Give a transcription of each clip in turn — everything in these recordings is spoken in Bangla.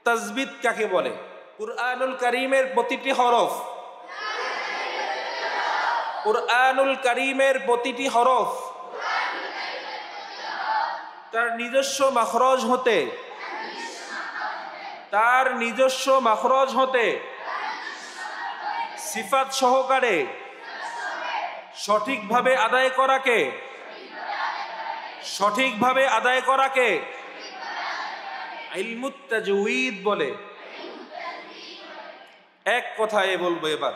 তাজবিদ কাকে বলে? কুরআনুল কারীমের প্রতিটি হরফ, কুরআনুল কারীমের প্রতিটি হরফ তার নিজস্ব মাখরজ হতে, তার নিজস্ব মাখরজ হতে সিফাত সহকারে সঠিকভাবে আদায় করাকে, সঠিকভাবে আদায় করাকে ইলমুত তাজউইদ বলে। এক কথায় বলবো এবার,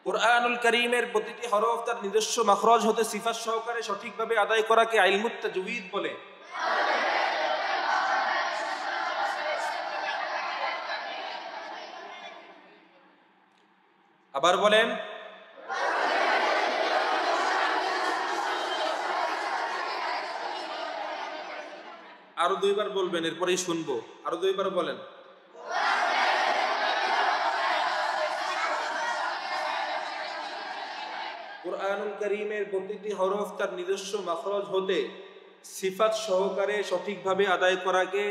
কুরআনুল কারীমের প্রতিটি হরফ তার নিজস্ব মাখরজ হতে সিফাত সহকারে সঠিকভাবে আদায় করাকে ইলমুত তাজউইদ বলে। আবার বলেন, আরো দুইবার বলবেন, এরপরেই শুনবো। আরো দুইবার বলেন। কুরআনুল কারীমের প্রতিটি হরফ তার নিজস্ব মাখরজ হতে সিফাত সহকারে সঠিকভাবে আদায় করাকে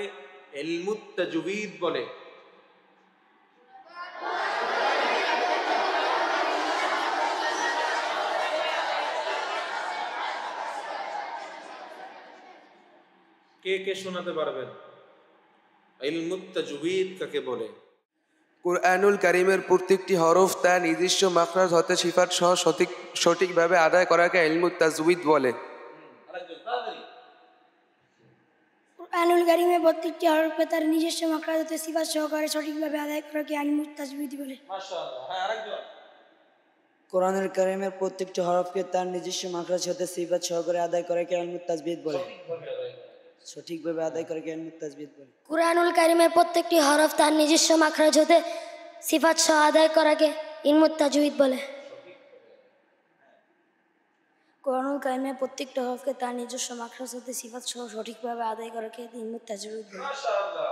ইলমুত তাজউইদ বলে। কে কে শোনাতে পারবেন ইলমুত তাজউইদ কাকে বলে? কুরআনুল কারীমের প্রত্যেকটি হরফ তার নিজস্ব মাখরাজ হতে সিফাত সহ সঠিকভাবে আদায় করাকে ইলমুত তাজউইদ বলে। কুরআনুল কারীমের প্রত্যেকটি হরফ তার নিজস্ব মাখরাজ হতে সিফাত সহকারে সঠিকভাবে আদায় করাকে ইলমুত তাজউইদ বলে। মাশাআল্লাহ। হ্যাঁ, আরেকজন। কোরআনুল কারীমের প্রত্যেকটি হরফকে তার নিজস্ব মাখরাজ হতে সিফাত সহকারে আদায় করাকে ইলমুত তাজউইদ বলে। সঠিকভাবে আদায় করাকে ইলমুত তাজউইদ বলে। কুরআনুল কারীমের প্রত্যেকটি হরফ তার নিজস্ব মাখরাজ হতে সিফাত সহ আদায় করাকে ইলমুত তাজউইদ বলে। কুরআনুল কারীমের প্রত্যেকটি হরফকে তার নিজস্ব মাখরাজ হতে সিফাত সহ সঠিকভাবে আদায় করাকে ইলমুত তাজউইদ বলে। মাশাআল্লাহ।